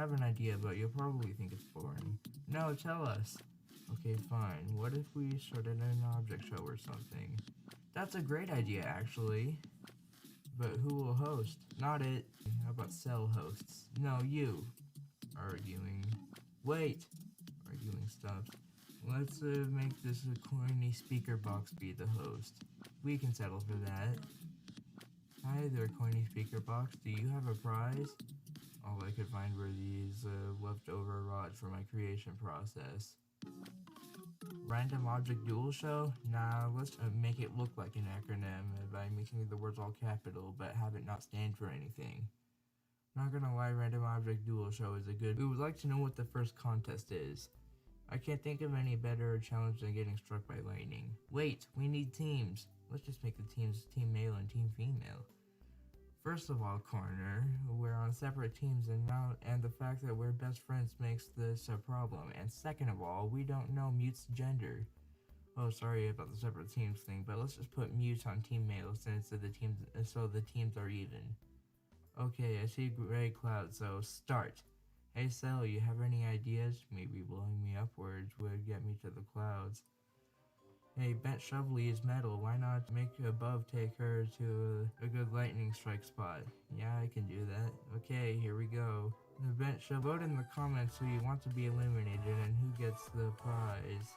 have an idea, but you'll probably think it's boring. No, tell us. Okay, fine. What if we started an object show or something? That's a great idea, actually. But who will host? Not it. How about cell hosts? No, you. Arguing. Wait. Arguing stops. Let's make this a corny speaker box be the host. We can settle for that. Hi there, corny speaker box. Do you have a prize? All I could find were these leftover rods from my creation process. Random object dual show? Nah, let's make it look like an acronym by making the words all capital, but have it not stand for anything. Not gonna lie, random object dual show is a good. We would like to know what the first contest is. I can't think of any better challenge than getting struck by lightning. Wait, we need teams. Let's just make the teams team male and team female. First of all, Corner, we're on separate teams and the fact that we're best friends makes this a problem. And second of all, we don't know Mute's gender. Oh, sorry about the separate teams thing, but let's just put Mute on team male since the teams are even. Okay, I see gray clouds, so start. Hey Cell, you have any ideas? Maybe blowing me upwards would get me to the clouds. Hey, Bent Shovelly is metal. Why not make Above take her to a good lightning strike spot? Yeah, I can do that. Okay, here we go. The Bent Shovel. Vote in the comments who you want to be eliminated and who gets the prize.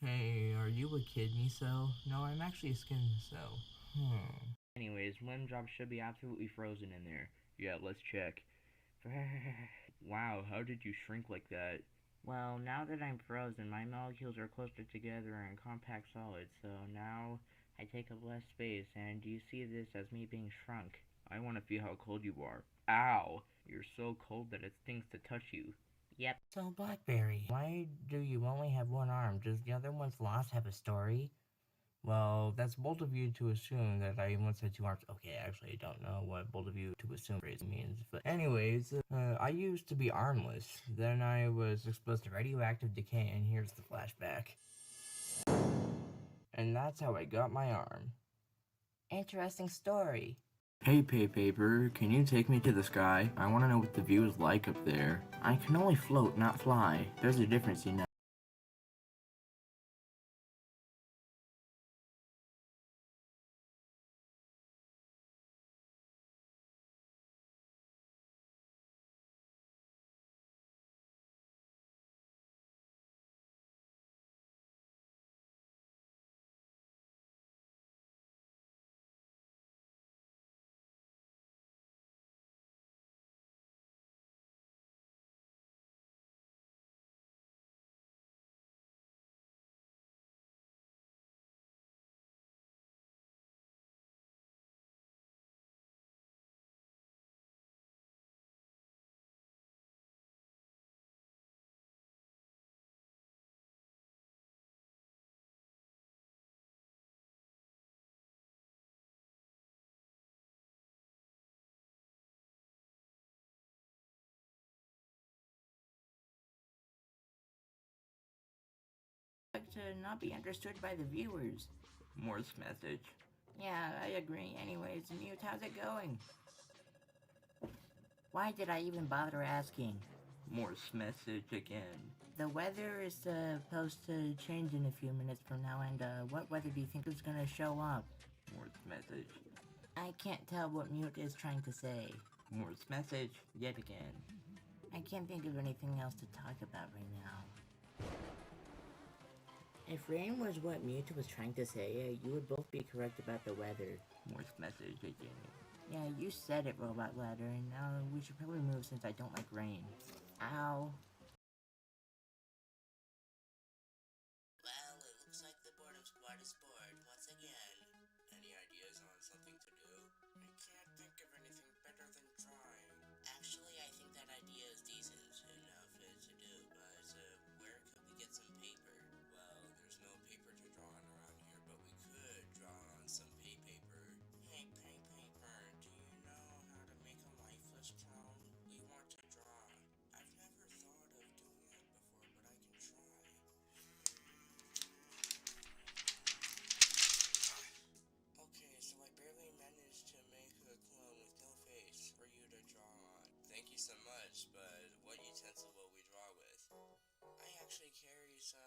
Hey, are you a kidney cell? No, I'm actually a skin cell. Anyways, limb drops should be absolutely frozen in there. Yeah, let's check. Wow, how did you shrink like that? Well, now that I'm frozen, my molecules are closer together in compact solids, so now I take up less space, and you see this as me being shrunk. I want to feel how cold you are. Ow! You're so cold that it stings to touch you. Yep. So, Blackberry, why do you only have one arm? Does the other one's lost have a story? Well, that's bold of you to assume that I once had two arms. Okay, actually, I don't know what bold of you to assume phrase means. But anyways, I used to be armless. Then I was exposed to radioactive decay, and here's the flashback. And that's how I got my arm. Interesting story. Hey, Paper, can you take me to the sky? I want to know what the view is like up there. I can only float, not fly. There's a difference, you know. To not be understood by the viewers. Morse message. Yeah, I agree. Anyways, Mute, how's it going? Why did I even bother asking? Morse message again. The weather is supposed to change in a few minutes from now, and what weather do you think is gonna show up? Morse message. I can't tell what Mute is trying to say. Morse message yet again. I can't think of anything else to talk about right now. If rain was what Mewtwo was trying to say, you would both be correct about the weather. Morse message again. Yeah, you said it, Robot Ladder, and now we should probably move since I don't like rain. Ow. Well, it looks like the boredom squad is bored once again. Any ideas on something to do? I can't think of anything better than drawing. Actually, I think that idea is decent enough to do, but where could we get some paper? Well, there's no paper to draw on around here, but we could draw on some paper. Hey, paper, do you know how to make a lifeless clone? We want to draw. I've never thought Thank you so much, but what utensil will we draw with? I actually carry some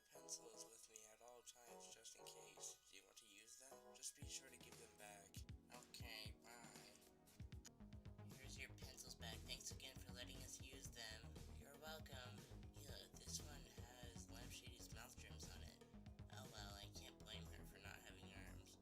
pencils with me at all times just in case. Do you want to use them? Just be sure to give them back. Okay, bye. Here's your pencils back. Thanks again for letting us use them. You're welcome. Yeah, this one has Lampshady's mouth trims on it. Oh well, I can't blame her for not having arms.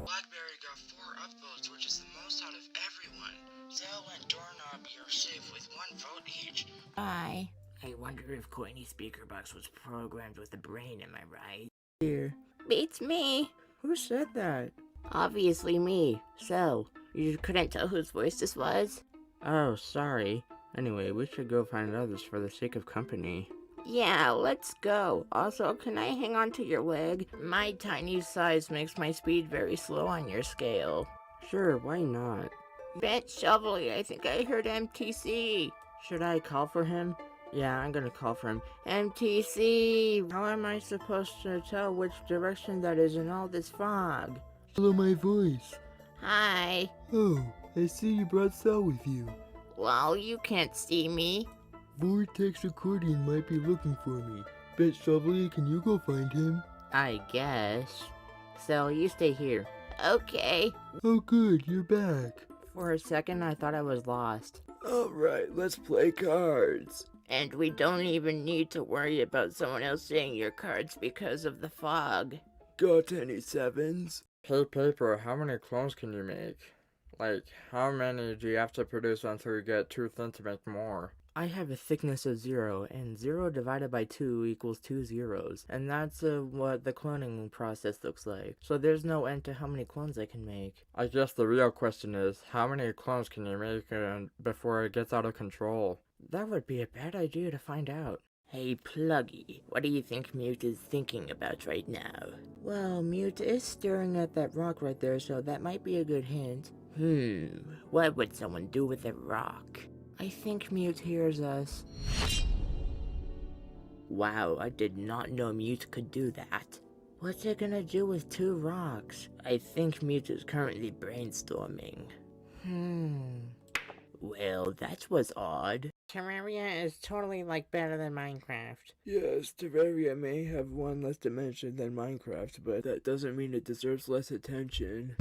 Blackberry got 4 upvotes, which is the most out of everyone. Zell and Doorknob, you're safe with 1 vote each. Bye. I wonder if Courtney's speaker box was programmed with a brain, am I right? Here. Beats me. Who said that? Obviously me. So, you couldn't tell whose voice this was? Oh, sorry. Anyway, we should go find others for the sake of company. Yeah, let's go. Also, can I hang on to your leg? My tiny size makes my speed very slow on your scale. Sure, why not? Bet Shovelly, I think I heard MTC. Should I call for him? Yeah, I'm gonna call for him. MTC! How am I supposed to tell which direction that is in all this fog? Hello, my voice. Hi. Oh, I see you brought Sal with you. Well, you can't see me. Vortex Accordion might be looking for me. Bet Shovelly, can you go find him? I guess. So, you stay here. Okay. Oh good, you're back. For a second, I thought I was lost. Alright, let's play cards. And we don't even need to worry about someone else seeing your cards because of the fog. Got any 7s? Hey, Paper, how many clones can you make? Like, how many do you have to produce until you get too thin to make more? I have a thickness of 0, and 0 divided by 2 equals 2 zeros. And that's what the cloning process looks like. So there's no end to how many clones I can make. I guess the real question is, how many clones can you make before it gets out of control? That would be a bad idea to find out. Hey, Pluggy, what do you think Mute is thinking about right now? Well, Mute is staring at that rock right there, so that might be a good hint. What would someone do with a rock? I think Mute hears us. Wow, I did not know Mute could do that. What's it gonna do with 2 rocks? I think Mute is currently brainstorming. Well, that was odd. Terraria is totally, better than Minecraft. Yes, Terraria may have 1 less dimension than Minecraft, but that doesn't mean it deserves less attention.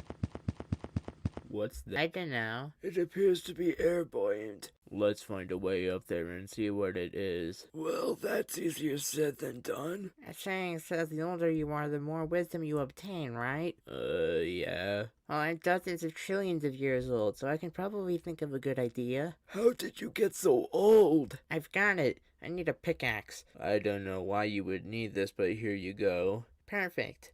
What's that? I don't know. It appears to be air buoyant. Let's find a way up there and see what it is. Well, that's easier said than done. A saying says the older you are, the more wisdom you obtain, right? Yeah. Well, I'm dozens of trillions of years old, so I can probably think of a good idea. How did you get so old? I've got it. I need a pickaxe. I don't know why you would need this, but here you go. Perfect.